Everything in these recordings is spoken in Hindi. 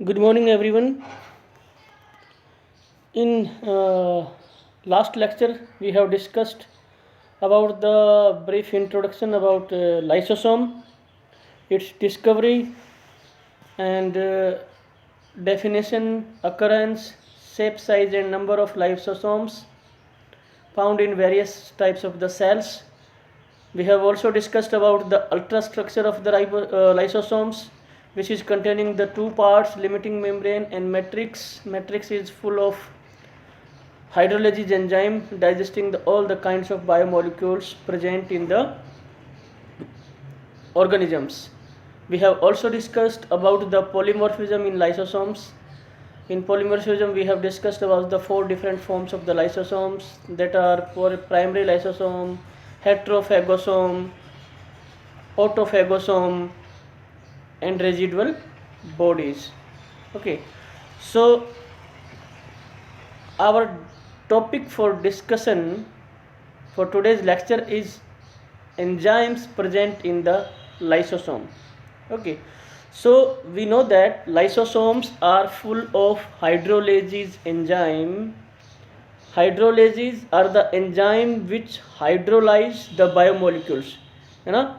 Good morning, everyone. In last lecture, we have discussed about the brief introduction about lysosome, its discovery and definition, occurrence, shape, size, and number of lysosomes found in various types of the cells. We have also discussed about the ultrastructure of the lysosomes, which is containing the two parts, limiting membrane and matrix. Matrix is full of hydrolysis enzyme digesting all the kinds of biomolecules present in the organisms. We have also discussed about the polymorphism in lysosomes. In polymorphism, we have discussed about the four different forms of the lysosomes, that are for primary lysosome, heterophagosome, autophagosome, and residual bodies. Okay, so our topic for discussion for today's lecture is enzymes present in the lysosome. Okay, so we know that lysosomes are full of hydrolases enzyme. Hydrolases are the enzyme which hydrolyze the biomolecules,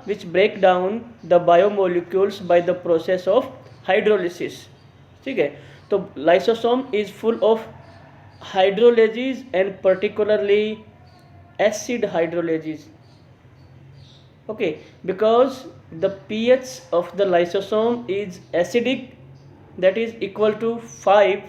which break down the biomolecules by the process of hydrolysis. ठीक है, तो lysosome is full of hydrolases and particularly acid hydrolases. Okay, because the pH of the lysosome is acidic, that is equal to 5,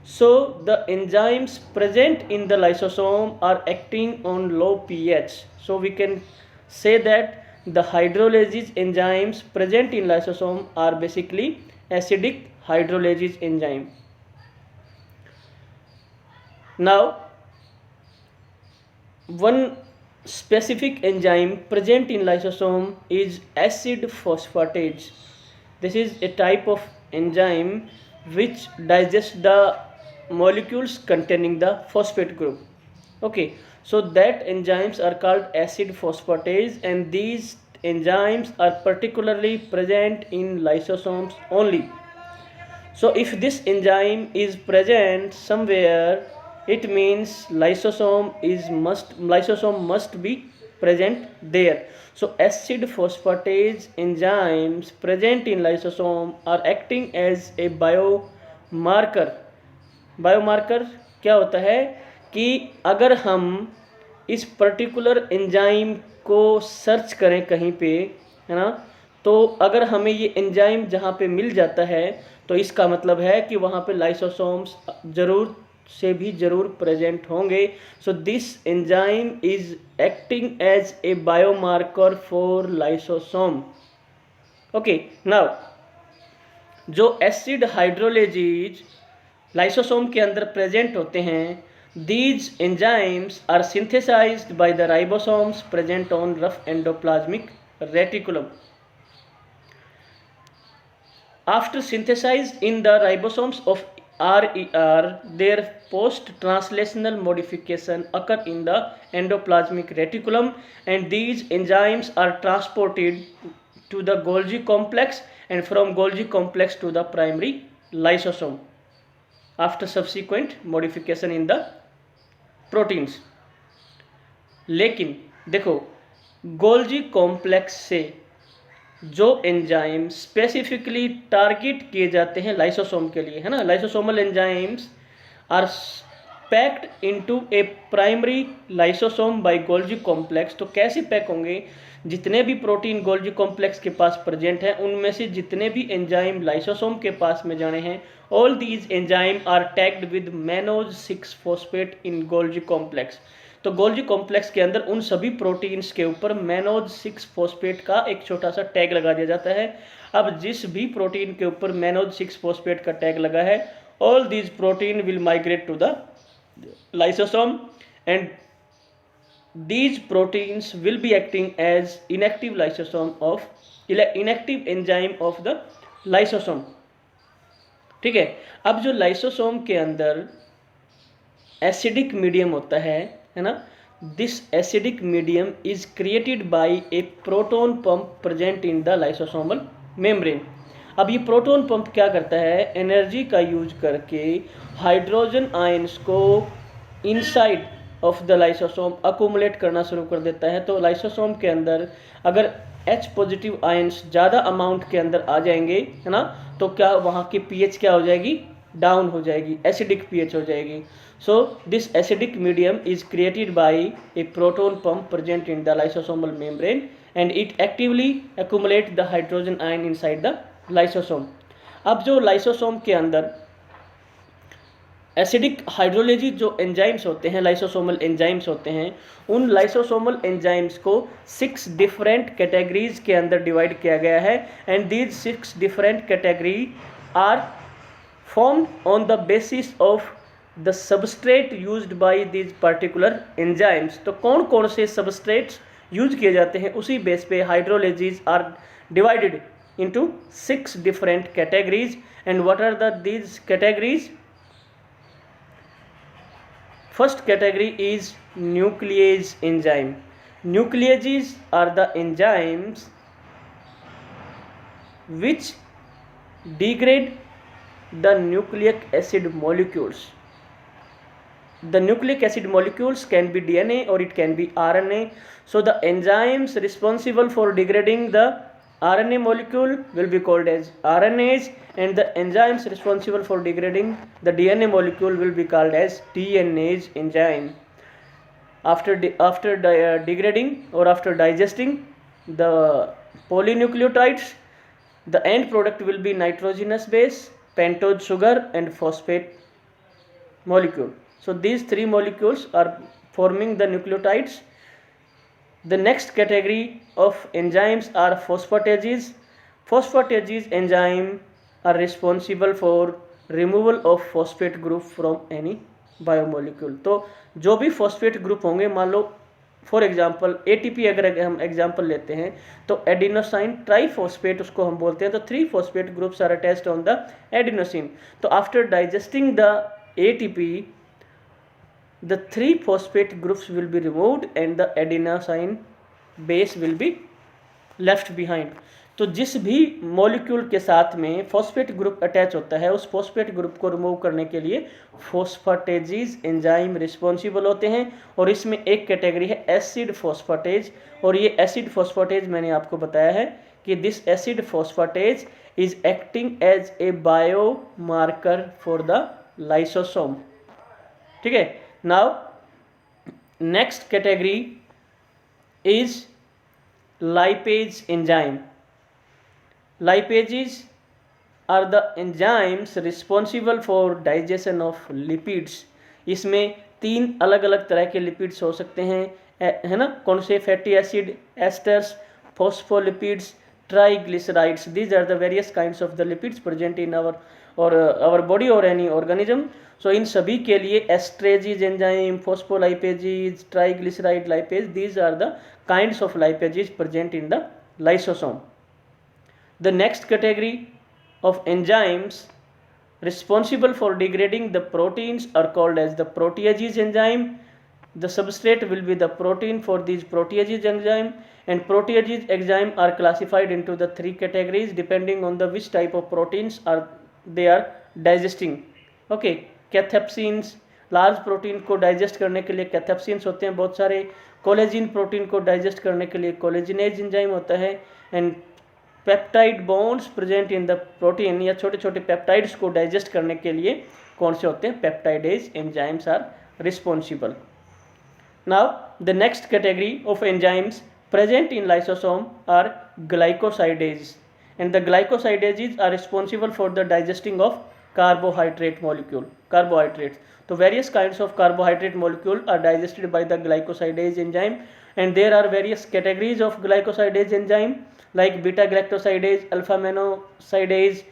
so the enzymes present in the lysosome are acting on low pH. So we can say that the hydrolases enzymes present in lysosome are basically acidic hydrolases enzyme. Now, one specific enzyme present in lysosome is acid phosphatase. This is a type of enzyme which digests the molecules containing the phosphate group. Okay, so that enzymes are called acid phosphatase, and these enzymes are particularly present in lysosomes only. So if this enzyme is present somewhere, it means lysosome must be present there. So acid phosphatase enzymes present in lysosome are acting as a biomarker. Biomarker क्या होता है कि अगर हम इस पर्टिकुलर एंजाइम को सर्च करें कहीं पे, है ना, तो अगर हमें ये एंजाइम जहाँ पे मिल जाता है तो इसका मतलब है कि वहाँ पे लाइसोसोम्स ज़रूर प्रेजेंट होंगे. So this enzyme is acting as a biomarker for lysosome. Okay, now जो एसिड हाइड्रोलेजेज लाइसोसोम के अंदर प्रेजेंट होते हैं, these enzymes are synthesized by the ribosomes present on rough endoplasmic reticulum. After synthesized in the ribosomes of RER, their post-translational modification occur in the endoplasmic reticulum, and these enzymes are transported to the Golgi complex and from Golgi complex to the primary lysosome after subsequent modification in the proteins. लेकिन देखो, गोल्जी कॉम्प्लेक्स से जो एंजाइम स्पेसिफिकली टारगेट किए जाते हैं लाइसोसोम के लिए, है ना, lysosomal enzymes are packed into a primary lysosome by Golgi complex. तो कैसे पैक होंगे? जितने भी प्रोटीन गोल्जी कॉम्प्लेक्स के पास प्रेजेंट हैं, उनमें से जितने भी एंजाइम लाइसोसोम के पास में जाने हैं, all these enzyme are tagged with mannose 6 phosphate in Golgi complex. तो गोल्जी कॉम्प्लेक्स के अंदर उन सभी प्रोटीन्स के ऊपर मैनोज 6 फॉस्फेट का एक छोटा सा टैग लगा दिया जाता है. अब जिस भी प्रोटीन के ऊपर मैनोज 6 फॉस्फेट का टैग लगा है, all these protein will migrate to the lysosome, and these proteins will be acting as inactive enzyme of the lysosome. ठीक है. अब जो लाइसोसोम के अंदर एसिडिक मीडियम होता है ना, this acidic medium is created by A proton pump present in the lysosomal membrane. अब ये प्रोटॉन पंप क्या करता है, एनर्जी का यूज करके हाइड्रोजन आयंस को inside of the lysosome accumulate करना शुरू कर देता है। तो लाइसोसोम के अंदर अगर H पॉजिटिव आयंस ज़्यादा अमाउंट के अंदर आ जाएंगे, है ना, तो क्या वहाँ की pH क्या हो जाएगी, डाउन हो जाएगी, एसिडिक pH हो जाएगी। So this acidic medium is created by A proton pump present in the lysosomal membrane and it actively accumulate the hydrogen ion inside the lysosome. अब जो लाइसोसोम के अंदर एसिडिक हाइड्रोलॉजी जो एंजाइम्स होते हैं, लाइसोसोमल एंजाइम्स होते हैं, उन लाइसोसोमल एंजाइम्स को 6 डिफरेंट कैटेगरीज के अंदर डिवाइड किया गया है and these 6 different category are formed on the basis of the substrate used by these particular enzymes। तो कौन कौन से substrates यूज किए जाते हैं, उसी बेस पे हाइड्रोलॉजीज are divided into 6 different categories। and what are these categories? First category is nuclease enzyme। Nucleases are the enzymes which degrade the nucleic acid molecules। The nucleic acid molecules can be DNA or it can be RNA। So the enzymes responsible for degrading the RNA molecule will be called as RNase and the enzymes responsible for degrading the DNA molecule will be called as DNase enzyme। After degrading or after digesting the polynucleotides, the end product will be nitrogenous base, pentose sugar and phosphate molecule। So these 3 molecules are forming the nucleotides। The next category of enzymes are phosphatases। Phosphatase enzyme are responsible for removal of phosphate group from any biomolecule। तो जो भी phosphate group होंगे, मान लो फॉर एग्जाम्पल ATP अगर हम एग्जाम्पल लेते हैं तो एडिनोसाइन ट्राइफॉस्फेट उसको हम बोलते हैं। तो 3 phosphate groups are attached on the adenosine। तो after digesting the ATP the 3 phosphate groups will be removed and the adenosine base will be left behind। तो जिस भी मॉलिक्यूल के साथ में फॉस्फेट ग्रुप अटैच होता है, उस फॉस्फेट ग्रुप को रिमूव करने के लिए फोस्फाटेजेस एंजाइम रिस्पॉन्सिबल होते हैं। और इसमें एक कैटेगरी है एसिड फोस्फाटेज। और ये एसिड फोस्फाटेज मैंने आपको बताया है कि this acid phosphatase is acting as a biomarker for the lysosome. ठीक है। Now next category is lipase enzyme। Lipases are the enzymes responsible for digestion of lipids। इसमें 3 अलग अलग तरह के लिपिड्स हो सकते हैं, है ना, कौन से, fatty acid, asters, phospholipids, triglycerides. These are the various kinds of the lipids present in our body or any organism। So इन सभी के लिए esterases enzyme, phospholipases, triglyceride lipase, these are the kinds of lipases present in the lysosome. The next category of enzymes responsible for degrading the proteins are called as the proteases enzyme। The substrate will be the protein for these proteases enzyme and proteases enzyme are classified into the 3 categories depending on the which type of proteins they are digesting। okay, cathepsins, large protein को डाइजेस्ट करने के लिए कैथेप्सिन्स होते हैं बहुत सारे। कोलेजिन प्रोटीन को डाइजेस्ट करने के लिए कोलेजिनेज एंजाइम होता है। And peptide bonds present in the protein, या छोटे छोटे पेप्टाइड्स को डाइजेस्ट करने के लिए कौन से होते हैं, peptidase enzymes are responsible. Now the next category of enzymes present in lysosome are glycosidase and the glycosidases are responsible for the digesting of carbohydrate molecule, carbohydrates। तो various kinds of carbohydrate molecule are digested by the glycosidase enzyme and there are various categories of glycosidase enzyme like beta galactosidase, alpha aminosidase,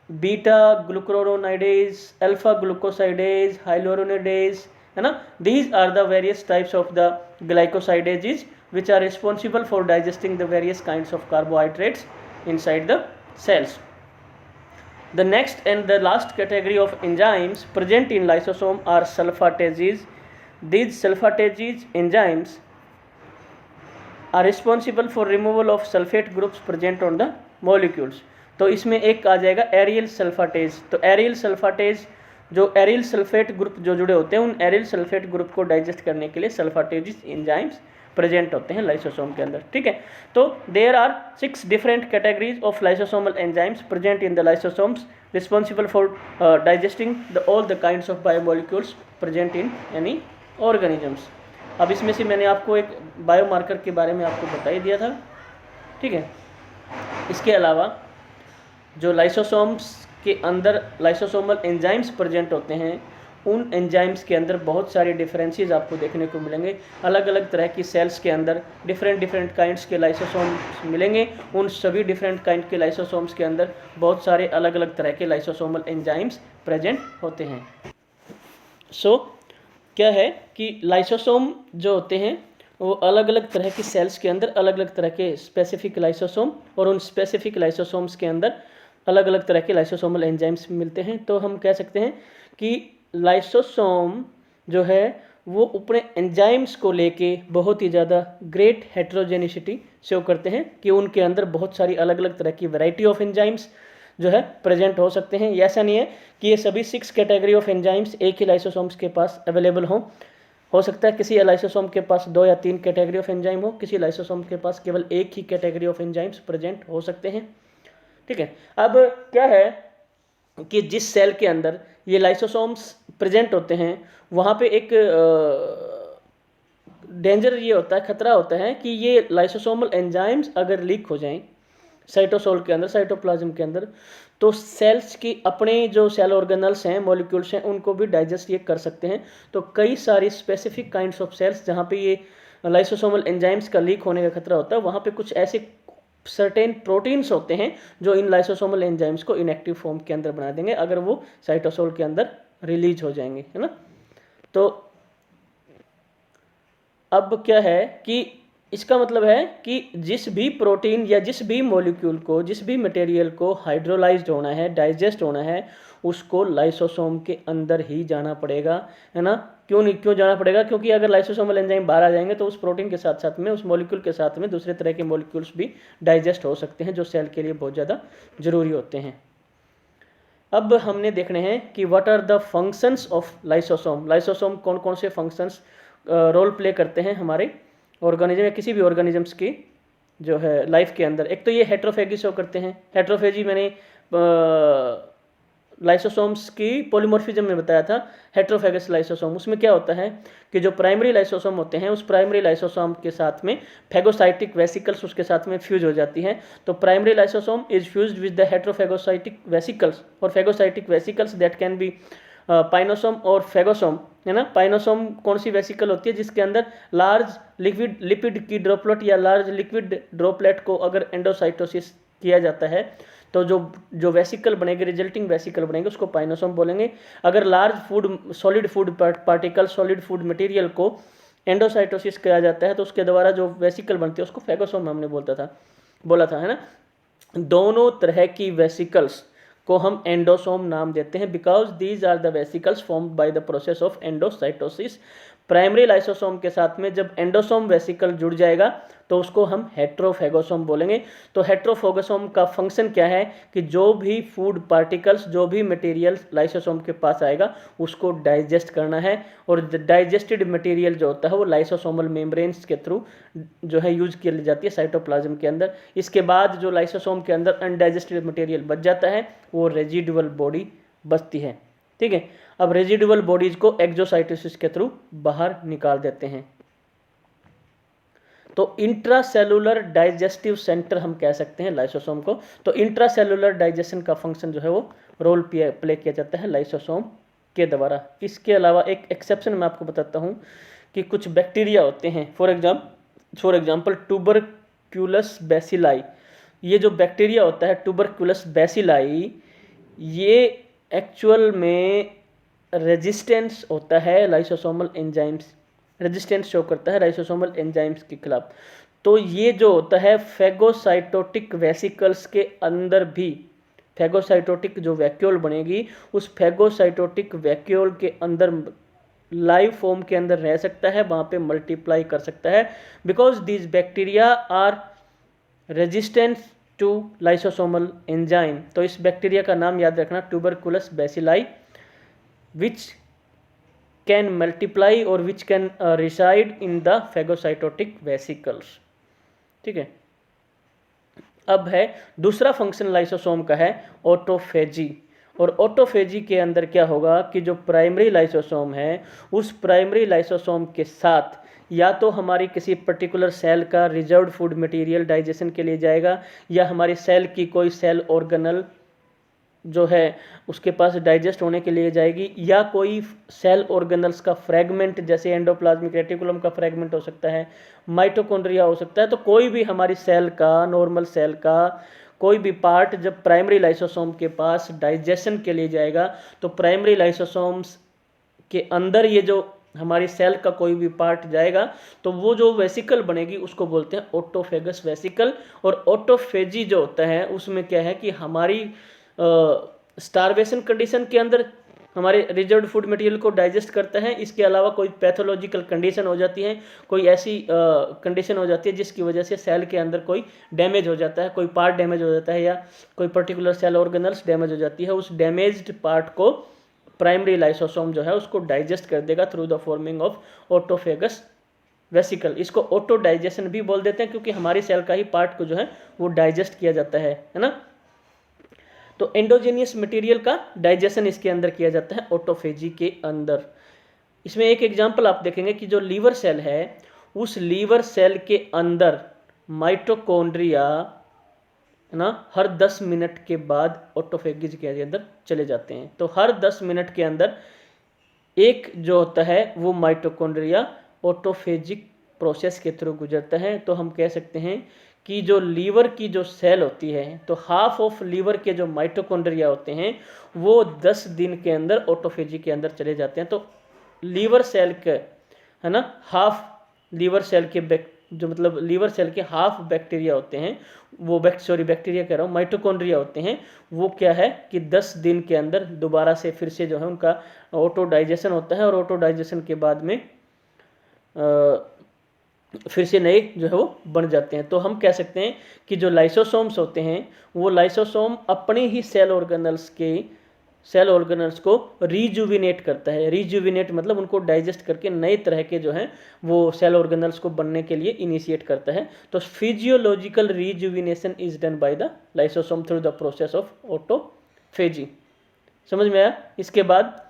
beta glucuronidase, alpha glucosidase, hyaluronidase, है ना। These are the various types of the glycosidases which are responsible for digesting the various kinds of carbohydrates inside the cells। The next and the last category of enzymes present in lysosome are sulfatases। These sulfatases enzymes are responsible for removal of sulfate groups present on the molecules। तो इसमें एक आ जाएगा एरियल सल्फाटेज। तो एरियल सल्फाटेज जो एरियल सल्फेट ग्रुप जो जुड़े होते हैं, उन एरियल सल्फेट ग्रुप को डाइजेस्ट करने के लिए सल्फाटेज एंजाइम्स प्रेजेंट होते हैं लाइसोसोम के अंदर, ठीक है। तो there are 6 different categories of lysosomal enzymes present in the lysosomes responsible for digesting all the kinds of biomolecules present in any organisms. अब इसमें से मैंने आपको एक बायोमार्कर के बारे में आपको बता ही दिया था, ठीक है। इसके अलावा जो लाइसोसोम्स के अंदर लाइसोसोमल एंजाइम्स प्रेजेंट होते हैं, उन एंजाइम्स के अंदर बहुत सारे डिफरेंसेस आपको देखने को मिलेंगे। अलग अलग तरह की सेल्स के अंदर डिफरेंट काइंड्स के लाइसोसोम्स मिलेंगे। उन सभी डिफरेंट काइंड के लाइसोसोम्स के अंदर बहुत सारे अलग अलग तरह के लाइसोसोमल एंजाइम्स प्रेजेंट होते हैं। क्या है कि लाइसोसोम जो होते हैं वो अलग अलग तरह की सेल्स के अंदर अलग अलग तरह के स्पेसिफिक लाइसोसोम, और उन स्पेसिफिक लाइसोसोम्स के अंदर अलग अलग तरह के लाइसोसोमल एंजाइम्स मिलते हैं। तो हम कह सकते हैं कि लाइसोसोम जो है वो अपने एंजाइम्स को लेके बहुत ही ज़्यादा ग्रेट हेट्रोजेनिसिटी शो करते हैं, कि उनके अंदर बहुत सारी अलग अलग तरह की वैरायटी ऑफ एंजाइम्स जो है प्रेजेंट हो सकते हैं। ऐसा नहीं है कि ये सभी 6 कैटेगरी ऑफ एंजाइम्स एक ही लाइसोसोम्स के पास अवेलेबल हों। हो सकता है किसी लाइसोसोम के पास 2 या 3 कैटेगरी ऑफ एंजाइम हो, किसी लाइसोसोम के पास केवल एक ही कैटेगरी ऑफ एंजाइम्स प्रेजेंट हो सकते हैं, ठीक है। अब क्या है कि जिस सेल के अंदर ये लाइसोसोम्स प्रेजेंट होते हैं, वहाँ पे एक डेंजर ये होता है, खतरा होता है कि ये लाइसोसोमल एंजाइम्स अगर लीक हो जाएं साइटोसोल के अंदर, साइटोप्लाज्म के अंदर, तो सेल्स की अपने जो सेल ऑर्गेनल्स हैं, मॉलिक्यूल्स हैं, उनको भी डाइजेस्ट ये कर सकते हैं। तो कई सारी स्पेसिफिक काइंड्स ऑफ सेल्स जहाँ पे ये लाइसोसोमल एंजाइम्स का लीक होने का खतरा होता है, वहाँ पे कुछ ऐसे सर्टेन प्रोटीन्स होते हैं जो इन लाइसोसोमल एंजाइम्स को इनएक्टिव फॉर्म के अंदर बना देंगे अगर वो साइटोसोल के अंदर रिलीज हो जाएंगे, है ना। तो अब क्या है कि इसका मतलब है कि जिस भी प्रोटीन या जिस भी मॉलिक्यूल को, जिस भी मटेरियल को हाइड्रोलाइज्ड होना है, डाइजेस्ट होना है, उसको लाइसोसोम के अंदर ही जाना पड़ेगा, है ना। क्यों जाना पड़ेगा? क्योंकि अगर लाइसोसोमल एंजाइम बाहर आ जाएंगे तो उस प्रोटीन के साथ साथ में, उस मॉलिक्यूल के साथ में दूसरे तरह के मॉलिक्यूल्स भी डाइजेस्ट हो सकते हैं जो सेल के लिए बहुत ज़्यादा ज़रूरी होते हैं। अब हमने देखने हैं कि what are the functions of lysosome. Lysosome कौन कौन से फंक्शंस रोल प्ले करते हैं हमारे ऑर्गेनिज्म या किसी भी ऑर्गेनिजम्स की जो है लाइफ के अंदर। एक तो ये हेट्रोफेगी शो करते हैं। हेट्रोफेजी मैंने लाइसोसोम्स की पॉलीमॉर्फिज्म में बताया था, हेट्रोफेगस लाइसोसोम। उसमें क्या होता है कि जो प्राइमरी लाइसोसोम होते हैं, उस प्राइमरी लाइसोसोम के साथ में फैगोसाइटिक वेसिकल्स उसके साथ में फ्यूज हो जाती हैं। तो primary lysosome is fused with the heterophagocytic vesicles, और phagocytic vesicles that can be pinosome और फेगोसोम, है ना। पाइनोसोम कौन सी वेसिकल होती है? जिसके अंदर लार्ज लिपिड की ड्रॉपलेट या लार्ज लिक्विड ड्रॉपलेट को अगर एंडोसाइटोसिस किया जाता है तो जो वेसिकल बनेगी, रिजल्टिंग वेसिकल बनेगी, उसको पाइनोसोम बोलेंगे। अगर large solid food particle, solid food material को एंडोसाइटोसिस किया जाता है तो उसके द्वारा जो वेसिकल बनती है उसको फेगोसोम हमने बोला था, है ना। दोनों तरह की वेसिकल्स को हम एंडोसोम नाम देते हैं because these are the vesicles formed by the process of endocytosis. Primary lysosome के साथ में जब एंडोसोम वेसिकल जुड़ जाएगा तो उसको हम हेट्रोफेगोसोम बोलेंगे। तो हेट्रोफेगोसोम का फंक्शन क्या है कि जो भी फूड पार्टिकल्स, जो भी मटेरियल लाइसोसोम के पास आएगा उसको डाइजेस्ट करना है, और डाइजेस्टेड मटेरियल जो होता है वो लाइसोसोमल मेम्ब्रेन्स के थ्रू जो है यूज की जाती है साइटोप्लाज्म के अंदर। इसके बाद जो लाइसोसोम के अंदर अनडाइजेस्टेड मटेरियल बच जाता है वो रेजिडुअल बॉडी बचती है, ठीक है। अब रेजिडुअल बॉडीज को एक्सोसाइटोसिस के थ्रू बाहर निकाल देते हैं। तो इंट्रासेलुलर डाइजेस्टिव सेंटर हम कह सकते हैं लाइसोसोम को। तो इंट्रासेलुलर डाइजेशन का फंक्शन जो है वो रोल प्ले किया जाता है लाइसोसोम के द्वारा। इसके अलावा एक एक्सेप्शन मैं आपको बताता हूँ कि कुछ बैक्टीरिया होते हैं, फॉर एग्जाम्पल ट्यूबरक्युलस बैसिलाई। ये जो बैक्टीरिया होता है ट्यूबरक्युलस बैसिलाई, ये एक्चुअल में रेजिस्टेंस होता है लाइसोसोमल एंजाइम्स, रेजिस्टेंस शो करता है लाइसोसोमल एंजाइम्स के खिलाफ। तो ये जो होता है फैगोसाइटोटिक वेसिकल्स के अंदर भी, फैगोसाइटोटिक जो वैक्यूल बनेगी उस फैगोसाइटोटिक वैक्यूल के अंदर लाइव फॉर्म के अंदर रह सकता है, वहाँ पे मल्टीप्लाई कर सकता है because these bacteria are resistant to lysosomal enzyme. तो इस बैक्टीरिया का नाम याद रखना, tubercle bacilli, which can multiply और which can reside in the phagocytotic vesicles. ठीक है। अब है दूसरा फंक्शन लाइसोसोम का है ऑटोफेजी। और ऑटोफेजी के अंदर क्या होगा कि जो प्राइमरी लाइसोसोम है उस प्राइमरी लाइसोसोम के साथ या तो हमारी किसी पर्टिकुलर सेल का रिजर्व्ड फूड मटेरियल डाइजेशन के लिए जाएगा, या हमारी सेल की कोई सेल ऑर्गेनल जो है उसके पास डाइजेस्ट होने के लिए जाएगी, या कोई सेल ऑर्गेनल्स का फ्रेगमेंट जैसे एंडोप्लाज्मिक रेटिकुलम का फ्रेगमेंट हो सकता है, माइटोकॉन्ड्रिया हो सकता है। तो कोई भी हमारी सेल का, नॉर्मल सेल का कोई भी पार्ट जब प्राइमरी लाइसोसोम के पास डाइजेशन के लिए जाएगा तो प्राइमरी लाइसोसोम्स के अंदर ये जो हमारी सेल का कोई भी पार्ट जाएगा तो वो जो वेसिकल बनेगी उसको बोलते हैं ऑटोफेगस वेसिकल। और ऑटोफेजी जो होता है उसमें क्या है कि हमारी स्टारवेशन कंडीशन के अंदर हमारे रिजर्व्ड फूड मटेरियल को डाइजेस्ट करता है। इसके अलावा कोई पैथोलॉजिकल कंडीशन हो जाती है, कोई ऐसी कंडीशन हो जाती है जिसकी वजह से सेल के अंदर कोई डैमेज हो जाता है, कोई पार्ट डैमेज हो जाता है, या कोई पर्टिकुलर सेल ऑर्गेनल्स डैमेज हो जाती है, उस डैमेज्ड पार्ट को प्राइमरी लाइसोसोम जो है उसको डाइजेस्ट कर देगा through the forming of autophagous vesicle. इसको ऑटो डाइजेशन भी बोल देते हैं क्योंकि हमारी सेल का ही पार्ट को जो है वो डाइजेस्ट किया जाता है ना। तो एंडोजेनियस मटेरियल का डाइजेशन इसके अंदर किया जाता है ऑटोफेजी के अंदर। इसमें एक एग्जांपल आप देखेंगे कि जो लीवर सेल है उस लीवर सेल के अंदर माइटोकॉन्ड्रिया है ना हर 10 मिनट के बाद ऑटोफेजी के अंदर चले जाते हैं। तो हर 10 मिनट के अंदर एक जो होता है वो माइटोकॉन्ड्रिया ऑटोफेजिक प्रोसेस के थ्रू गुजरता है। तो हम कह सकते हैं कि जो लीवर की जो सेल होती है तो हाफ ऑफ लीवर के जो माइटोकॉन्ड्रिया होते हैं वो 10 दिन के अंदर ऑटोफेजी के अंदर चले जाते हैं। तो लीवर सेल के है ना हाफ लीवर सेल के जो मतलब लीवर सेल के हाफ बैक्टीरिया होते हैं वो बैक्टीरिया कह रहा हूँ माइटोकॉन्ड्रिया होते हैं, वो क्या है कि 10 दिन के अंदर दोबारा से फिर से जो है उनका ऑटो डाइजेशन होता है और ऑटो डाइजेशन के बाद में फिर से नए जो है वो बन जाते हैं। तो हम कह सकते हैं कि जो लाइसोसोम्स होते हैं वो लाइसोसोम अपने ही सेल ऑर्गेनल्स को रीजुविनेट करता है। रीजुविनेट मतलब उनको डाइजेस्ट करके नए तरह के जो हैं वो सेल ऑर्गेनल्स को बनने के लिए इनिशिएट करता है। तो physiological rejuvenation is done by the lysosome through the process of autophagy. समझ में आया। इसके बाद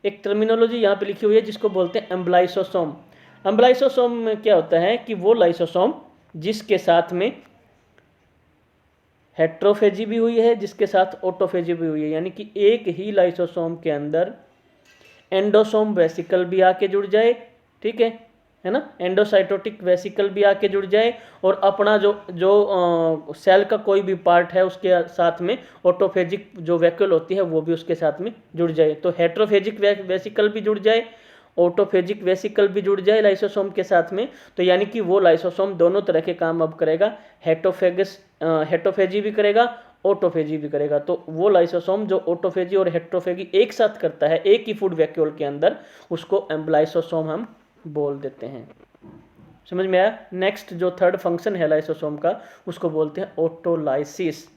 एक टर्मिनोलॉजी यहाँ पे लिखी हुई है जिसको बोलते हैं एम्ब्लाइसोसोम। एम्ब्लाइसोसोम में क्या होता है कि वो लाइसोसोम जिसके साथ में हेट्रोफेजी भी हुई है, जिसके साथ ऑटोफेजी भी हुई है, यानी कि एक ही लाइसोसोम के अंदर एंडोसोम वेसिकल भी आके जुड़ जाए, ठीक है ना, एंडोसाइटोटिक वेसिकल भी आके जुड़ जाए और अपना जो सेल का कोई भी पार्ट है उसके साथ में ऑटोफेजिक जो वैक्यूल होती है वो भी उसके साथ में जुड़ जाए। तो हेट्रोफेजिक वेसिकल भी जुड़ जाए, ऑटोफेजिक वेसिकल भी जुड़ जाए लाइसोसोम के साथ में। तो यानी कि वो लाइसोसोम दोनों तरह के काम अब करेगा, हेट्रोफेजी भी करेगा, ऑटोफेजी भी करेगा। तो वो लाइसोसोम जो ऑटोफेजी और हेट्रोफेजी एक साथ करता है एक ही फूड वैक्यूल के अंदर उसको एम्ब्लाइसोसोम हम बोल देते हैं। समझ में आया। नेक्स्ट जो थर्ड फंक्शन है लाइसोसोम का उसको बोलते हैं ऑटोलाइसिस।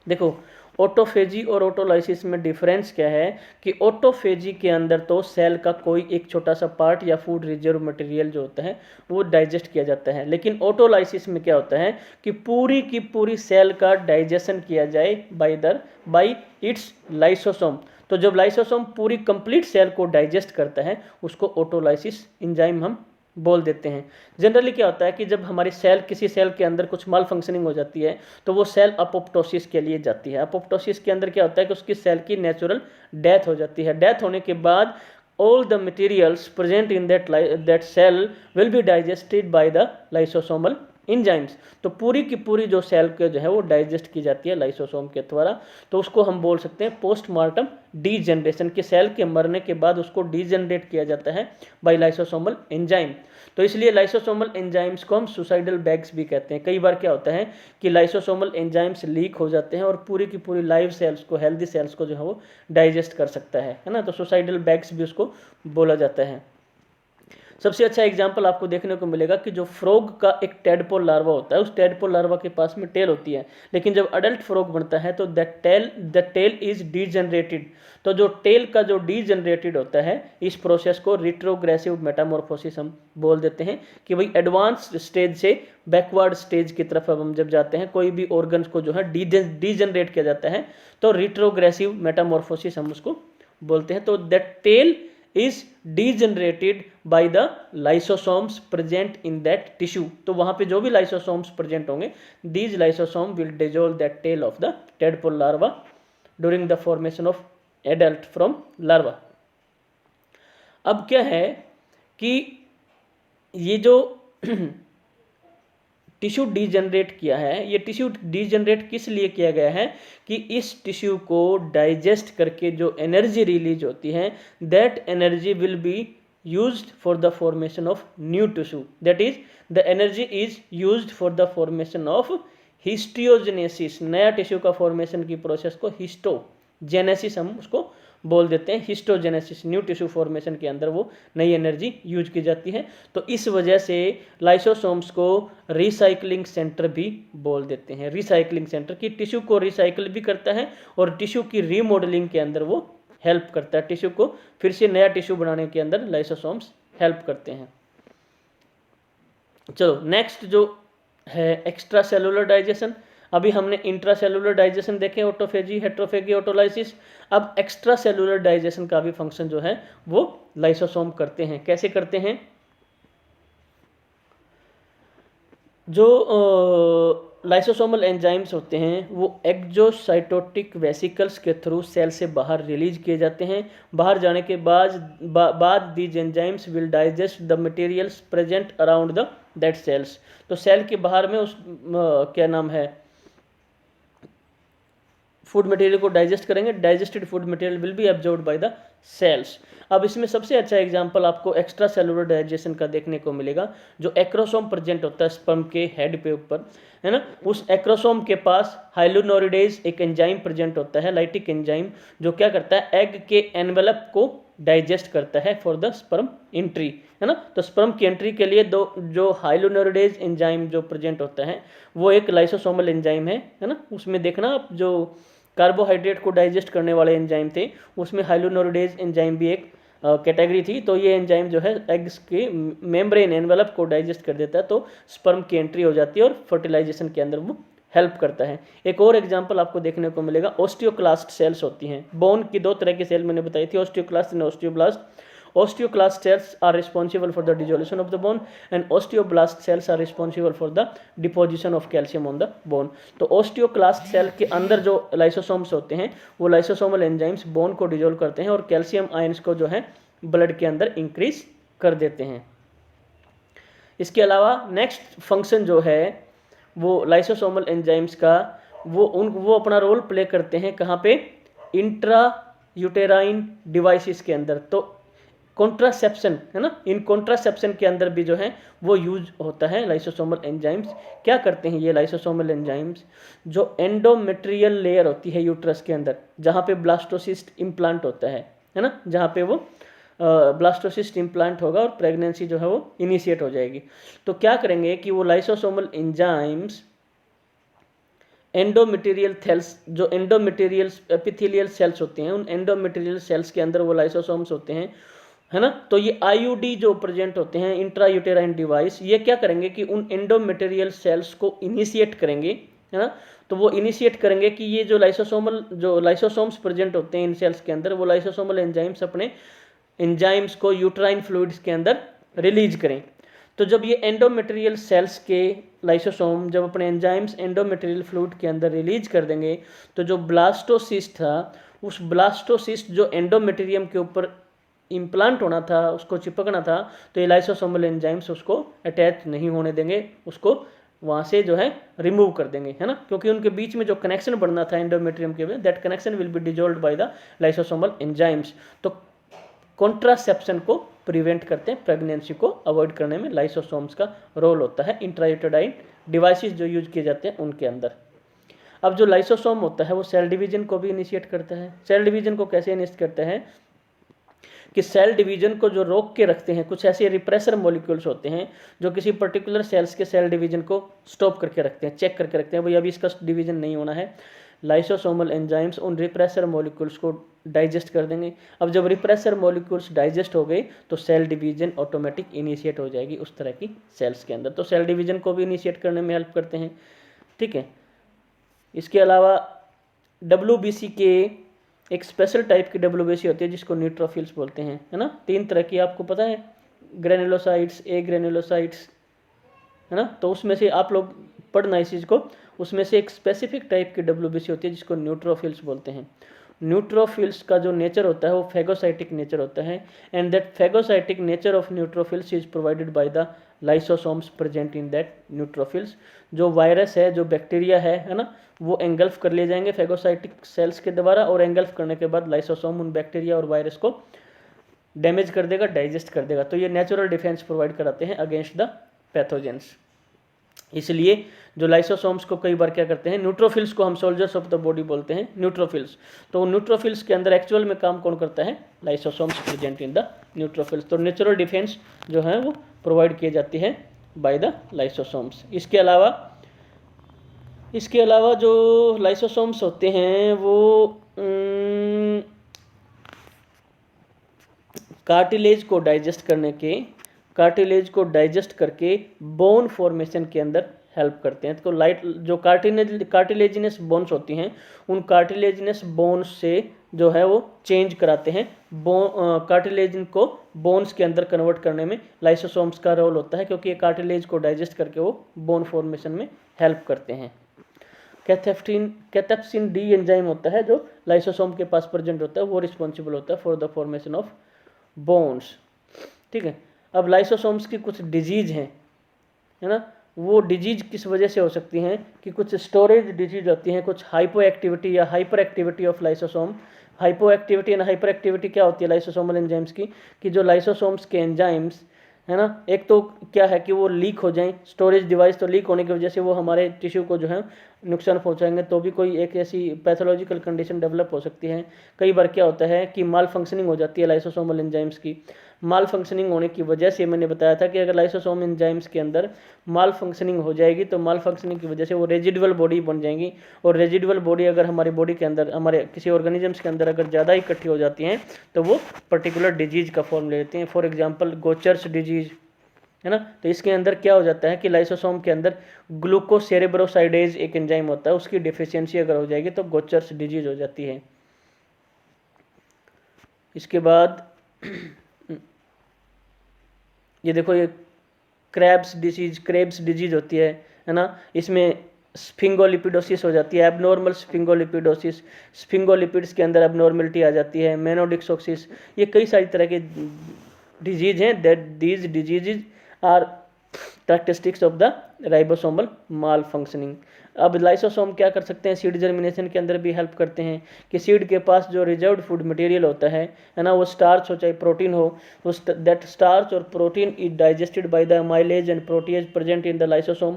देखो ऑटोफेजी और ऑटोलाइसिस में डिफरेंस क्या है कि ऑटोफेजी के अंदर तो सेल का कोई एक छोटा सा पार्ट या फूड रिजर्व मटेरियल जो होता है वो डाइजेस्ट किया जाता है, लेकिन ऑटोलाइसिस में क्या होता है कि पूरी की पूरी सेल का डाइजेशन किया जाए बाय इट्स लाइसोसोम। तो जब लाइसोसोम पूरी कंप्लीट सेल को डाइजेस्ट करता है उसको ऑटोलाइसिस एंजाइम हम बोल देते हैं। जनरली क्या होता है कि जब हमारी सेल किसी सेल के अंदर कुछ माल फंक्शनिंग हो जाती है तो वो सेल अपोप्टोसिस के लिए जाती है। अपोप्टोसिस के अंदर क्या होता है कि उसकी सेल की नेचुरल डेथ हो जाती है। डेथ होने के बाद all the materials present in that cell will be digested by the lysosomal enzymes। तो पूरी की पूरी जो सेल के जो है वो डाइजेस्ट की जाती है लाइसोसोम के द्वारा। तो उसको हम बोल सकते हैं पोस्टमार्टम डीजनरेशन, के सेल के मरने के बाद उसको डीजनरेट किया जाता है बाय लाइसोसोमल एंजाइम। तो इसलिए लाइसोसोमल एंजाइम्स को हम सुसाइडल बैग्स भी कहते हैं। कई बार क्या होता है कि लाइसोसोमल एंजाइम्स लीक हो जाते हैं और पूरी की पूरी लाइव सेल्स को, हेल्दी सेल्स को जो है वो डाइजेस्ट कर सकता है ना। तो सुसाइडल बैग्स भी उसको बोला जाता है। सबसे अच्छा एग्जाम्पल आपको देखने को मिलेगा कि जो फ्रॉग का एक टेडपोल लार्वा होता है, उस टेडपोल लार्वा के पास में टेल होती है, लेकिन जब अडल्ट फ्रॉग बनता है तो द टेल इज डीजनरेटेड। तो जो टेल का जो डीजनरेटेड होता है, इस प्रोसेस को रिट्रोग्रेसिव मेटामॉर्फोसिस हम बोल देते हैं कि भाई एडवांस स्टेज से बैकवर्ड स्टेज की तरफ अब हम जब जाते हैं, कोई भी ऑर्गन्स को जो है डीजनरेट किया जाता है, तो रिट्रोग्रेसिव मेटामॉर्फोसिस हम उसको बोलते हैं। तो that tail is degenerated by the lysosomes present in that tissue। तो वहां पे जो भी lysosomes present होंगे, these lysosomes will dissolve that tail of the tadpole larva during the formation of adult from larva। अब क्या है कि ये जो टिश्यू डीजनरेट किया है, ये टिश्यू डीजनरेट किस लिए किया गया है कि इस टिश्यू को डाइजेस्ट करके जो एनर्जी रिलीज होती है, that energy will be used for the formation of new tissue. That is the energy is used for the formation of histiogenesis. नया टिश्यू का फॉर्मेशन की प्रोसेस को हिस्टोजेनेसिस हम उसको बोल देते हैं। हिस्टोजेनेसिस, न्यू टिश्यू फॉर्मेशन के अंदर वो नई एनर्जी यूज की जाती है। तो इस वजह से लाइसोसोम्स को रिसाइकलिंग सेंटर भी बोल देते हैं। रिसाइकलिंग सेंटर की टिश्यू को रिसाइकल भी करता है और टिश्यू की रीमॉडलिंग के अंदर वो हेल्प करता है। टिश्यू को फिर से नया टिश्यू बनाने के अंदर लाइसोसोम्स हेल्प करते हैं। चलो नेक्स्ट जो है एक्स्ट्रा सेलुलर डाइजेशन। अभी हमने इंट्रासेलुलर डाइजेशन देखे, ऑटोफेजी, हेट्रोफेगी, ऑटोलाइसिस। अब एक्स्ट्रा सेलुलर डाइजेशन का भी फंक्शन जो है वो लाइसोसोम करते हैं। कैसे करते हैं? जो लाइसोसोमल एंजाइम्स होते हैं वो एक्जोसाइटोटिक वेसिकल्स के थ्रू सेल से बाहर रिलीज किए जाते हैं। बाहर जाने के बाद these enzymes will digest the materials present around the that cells. तो सेल के बाहर में उस क्या नाम है, फूड मटेरियल को डाइजेस्ट करेंगे। Digested food material will be absorbed by the cells. अब इसमें सबसे अच्छा एग्जांपल आपको एक्स्ट्रा सेलुलर डाइजेशन का देखने को मिलेगा। जो एक्रोसोम प्रेजेंट होता है स्पर्म के हेड पे ऊपर, है ना, उस एक्रोसोम के पास हाइलोनोरिडेज एक एंजाइम प्रेजेंट होता है, लाइटिक एंजाइम, जो क्या करता है, एग के एनवेलप को डाइजेस्ट करता है फॉर द स्पर्म एंट्री, है ना। तो स्पर्म की एंट्री के लिए जो हाइलोनोरिडेज एंजाइम जो प्रेजेंट होता है वो एक लाइसोसोमल एंजाइम है ना। उसमें देखना आप, जो कार्बोहाइड्रेट को डाइजेस्ट करने वाले एंजाइम थे उसमें हाइलोनोरिडेज एंजाइम भी एक कैटेगरी थी। तो ये एंजाइम जो है एग्स के मेम्ब्रेन एनवेलप को डाइजेस्ट कर देता है, तो स्पर्म की एंट्री हो जाती है और फर्टिलाइजेशन के अंदर वो हेल्प करता है। एक और एग्जांपल आपको देखने को मिलेगा, ऑस्टियोक्लास्ट सेल्स होती हैं। बोन की दो तरह की सेल मैंने बताई थी, osteoclast and osteoblast. Osteoclast cells are responsible for the dissolution of the bone and osteoblast cells are responsible for the deposition of calcium on the bone। तो osteoclast cell के अंदर जो लाइसोसोम्स होते हैं वो लाइसोसोमल एंजाइम्स बोन को डिजोल्व करते हैं और कैल्शियम आयंस को जो है ब्लड के अंदर इंक्रीज कर देते हैं। इसके अलावा नेक्स्ट फंक्शन जो है वो लाइसोसोमल एंजाइम्स का, वो अपना रोल प्ले करते हैं कहाँ पे, इंट्रा यूटेराइन डिवाइसेस के अंदर। तो कॉन्ट्रासेप्शन, है ना, इन कॉन्ट्रासेप्शन के अंदर भी जो है वो यूज होता है लाइसोसोमल एंजाइम्स। क्या करते हैं ये लाइसोसोमल एंजाइम्स, जो एंडोमेट्रियल लेयर होती है यूट्रस के अंदर, जहाँ पे ब्लास्टोसिस्ट इम्प्लांट होता है ना, जहाँ पे वो ब्लास्टोसिस्ट इम्प्लांट होगा और प्रेगनेंसी जो है वो इनिशिएट हो जाएगी। तो क्या करेंगे कि वो लाइसोसोमल एंजाइम्स एंडोमेटेरियल सेल्स, जो एंडोमेटेरियल एपिथेलियल सेल्स होते हैं, उन एंडोमेटेरियल सेल्स के अंदर वो लाइसोसोम्स होते हैं, है ना। तो ये आईयूडी जो प्रेजेंट होते हैं, इंट्रा यूटेराइन डिवाइस, ये क्या करेंगे कि उन एंडोमेटेरियल सेल्स को इनिशिएट करेंगे, है ना। तो वो इनिशिएट करेंगे कि ये जो लाइसोसोम्स प्रेजेंट होते हैं इन सेल्स के अंदर, वो लाइसोसोमल एंजाइम्स अपने एंजाइम्स को यूट्राइन फ्लूइड्स के अंदर रिलीज करें। तो जब ये एंडोमेटेरियल सेल्स के लाइसोसोम जब अपने एंजाइम्स एंडोमेटेरियल फ्लूइड के अंदर रिलीज कर देंगे, तो जो ब्लास्टोसिस्ट था, उस ब्लास्टोसिस्ट जो एंडोमेटेरियम के ऊपर इम्प्लांट होना था, उसको चिपकना था, तो ये लाइसोसोमल एंजाइम्स उसको अटैच नहीं होने देंगे, उसको वहाँ से जो है रिमूव कर देंगे, है ना। क्योंकि उनके बीच में जो कनेक्शन बनना था एंडोमेट्रियम के, that connection will be dissolved by the lysosomal enzymes. तो कॉन्ट्रासेप्शन को प्रिवेंट करते हैं, प्रेगनेंसी को अवॉइड करने में लाइसोसोम्स का रोल होता है इंट्रायूटेराइन डिवाइसेस जो यूज किए जाते हैं उनके अंदर। अब जो लाइसोसोम होता है वो सेल डिवीजन को भी इनिशिएट करता है। सेल डिवीजन को कैसे इनिशिएट करता है कि सेल डिवीजन को जो रोक के रखते हैं, कुछ ऐसे रिप्रेसर मॉलिक्यूल्स होते हैं जो किसी पर्टिकुलर सेल्स के सेल डिवीजन को स्टॉप करके रखते हैं, चेक करके रखते हैं, भाई अभी इसका डिवीजन नहीं होना है। लाइसोसोमल एंजाइम्स उन रिप्रेसर मॉलिक्यूल्स को डाइजेस्ट कर देंगे। अब जब रिप्रेसर मॉलिक्यूल्स डाइजेस्ट हो गए तो सेल डिवीजन ऑटोमेटिक इनिशिएट हो जाएगी उस तरह की सेल्स के अंदर। तो सेल डिवीजन को भी इनिशिएट करने में हेल्प करते हैं, ठीक है। इसके अलावा WBC के एक स्पेशल टाइप की WBC होती है जिसको न्यूट्रोफिल्स बोलते हैं, है ना। 3 तरह की आपको पता है, ग्रेनुलोसाइट्स, ए ग्रेनुलोसाइट्स, है ना। तो उसमें से आप लोग पढ़ना इस चीज़ को, उसमें से एक स्पेसिफिक टाइप की WBC होती है जिसको न्यूट्रोफिल्स बोलते हैं। न्यूट्रोफिल्स का जो नेचर होता है वो फेगोसाइटिक नेचर होता है, and that phagocytic nature of neutrophils is provided by the lysosomes present in that neutrophils. जो वायरस है, जो बैक्टीरिया है ना, वो एंगल्फ कर लिए जाएंगे फेगोसाइटिक सेल्स के द्वारा, और एंगल्फ करने के बाद लाइसोसोम उन बैक्टीरिया और वायरस को डैमेज कर देगा, डाइजेस्ट कर देगा। तो ये नेचुरल डिफेंस प्रोवाइड कराते हैं अगेंस्ट द पैथोजेंस। इसलिए जो लाइसोसोम्स को कई बार क्या करते हैं, न्यूट्रोफिल्स को हम सोल्जर्स ऑफ द बॉडी बोलते हैं, न्यूट्रोफिल्स। तो न्यूट्रोफिल्स के अंदर एक्चुअल में काम कौन करता है, lysosomes present in the neutrophils. तो नेचुरल डिफेंस जो है वो प्रोवाइड किए जाती है बाय द लाइसोसोम्स। इसके अलावा जो लाइसोसोम्स होते हैं वो कार्टिलेज को डाइजेस्ट करके बोन फॉर्मेशन के अंदर हेल्प करते हैं। तो जो कार्टिलेजिनस बोन्स होती हैं, उन कार्टिलेजिनस बोन्स से जो है वो चेंज कराते हैं, कार्टिलेजिन को बोन्स के अंदर कन्वर्ट करने में लाइसोसोम्स का रोल होता है, क्योंकि ये कार्टिलेज को डाइजेस्ट करके वो बोन फॉर्मेशन में हेल्प करते हैं। कैथेप्सिन डी एंजाइम होता है जो लाइसोसोम के पास प्रेजेंट होता है, वो रिस्पॉन्सिबल होता है for the formation of bones, ठीक है। अब लाइसोसोम्स की कुछ डिजीज हैं, है ना, वो डिजीज किस वजह से हो सकती हैं कि कुछ स्टोरेज डिजीज होती हैं, कुछ हाइपो एक्टिविटी या hyper activity of lysosome. Hypo activity and hyper activity क्या होती है लाइसोसोमल एंजाइम्स की, कि जो लाइसोसोम्स के एंजाइम्स है ना, एक तो क्या है कि वो लीक हो जाएं, स्टोरेज डिवाइस तो लीक होने की वजह से वो हमारे टिश्यू को जो है नुकसान पहुंचाएंगे, तो भी कोई एक ऐसी पैथोलॉजिकल कंडीशन डेवलप हो सकती है। कई बार क्या होता है कि माल फंक्शनिंग हो जाती है लाइसोसोमल एंजाइम्स की। माल फंक्शनिंग होने की वजह से मैंने बताया था कि अगर लाइसोसोम एंजाइम्स के अंदर माल फंक्शनिंग हो जाएगी तो माल फंक्शनिंग की वजह से वो रेजिडुअल बॉडी बन जाएंगी, और रेजिडुअल बॉडी अगर हमारी बॉडी के अंदर, हमारे किसी ऑर्गेनिजम्स के अंदर अगर ज़्यादा इकट्ठी हो जाती हैं तो वो पर्टिकुलर डिजीज का फॉर्म ले लेते हैं। फॉर एग्जाम्पल गोचर्स डिजीज, है ना। तो इसके अंदर क्या हो जाता है कि लाइसोसोम के अंदर ग्लूकोसेरेब्रोसाइडेज एक एंजाइम होता है, उसकी डिफिशियंसी अगर हो जाएगी तो गोचर्स डिजीज हो जाती है। इसके बाद ये देखो, ये क्रेब्स डिजीज होती है ना। इसमें स्फिंगोलिपिडोसिस हो जाती है, एबनॉर्मल स्फिंगोलिपिडोसिस, स्फिंगोलिपिड्स के अंदर एबनॉर्मलिटी आ जाती है, मेनोडिक्सोसिस, ये कई सारी तरह के डिजीज हैं। That these diseases are characteristics of the ribosomal malfunctioning. अब लाइसोसोम क्या कर सकते हैं, सीड जर्मिनेशन के अंदर भी हेल्प करते हैं कि सीड के पास जो रिजर्व्ड फूड मटेरियल होता है ना, वो स्टार्च हो चाहे प्रोटीन हो, दैट स्टार्च और protein is digested by the mileage and protease present in the lysosome.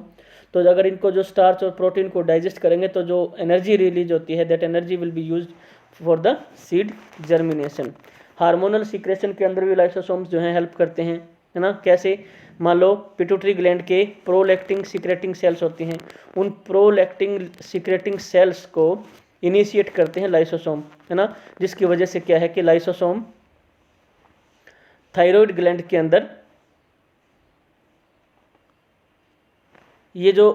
तो अगर इनको जो स्टार्च और प्रोटीन को डाइजेस्ट करेंगे तो जो एनर्जी रिलीज होती है, that energy will be used for the seed germination. Hormonal secretion के अंदर भी लाइसोसोम्स जो हैं हेल्प करते हैं, है ना। कैसे, मान लो पिट्यूटरी ग्लैंड के प्रोलैक्टिन सीक्रेटिंग सेल्स होती हैं, उन प्रोलैक्टिन सीक्रेटिंग सेल्स को इनिशिएट करते हैं लाइसोसोम, है ना। जिसकी वजह से क्या है कि लाइसोसोम थायराइड ग्लैंड के अंदर ये जो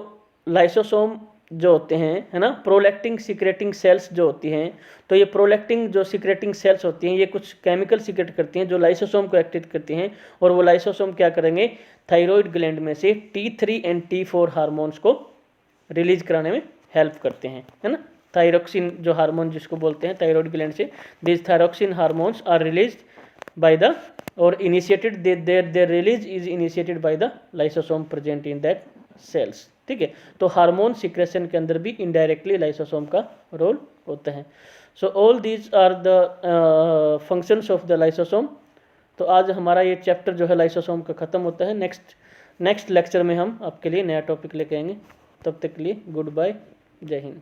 लाइसोसोम जो होते हैं, है ना, प्रोलैक्टिन सीक्रेटिंग सेल्स जो होती हैं, तो ये प्रोलैक्टिन जो सीक्रेटिंग सेल्स होती हैं ये कुछ केमिकल सीक्रेट करती हैं जो लाइसोसोम को एक्टिवेट करती हैं, और वो लाइसोसोम क्या करेंगे, थायराइड ग्लैंड में से T3 एंड T4 हार्मोन्स को रिलीज कराने में हेल्प करते हैं, है ना। थायरोक्सिन जो हार्मोन जिसको बोलते हैं थायराइड ग्लैंड से, this thyroxine hormones are release by the और initiated, their release is initiated by the lysosome present in that cells, ठीक है। तो हार्मोन सिक्रेशन के अंदर भी इनडायरेक्टली लाइसोसोम का रोल होता है। So all these are the functions of the lysosome. तो आज हमारा ये चैप्टर जो है लाइसोसोम का ख़त्म होता है। नेक्स्ट लेक्चर में हम आपके लिए नया टॉपिक लेके आएंगे। तब तक के लिए गुड बाय, जय हिंद।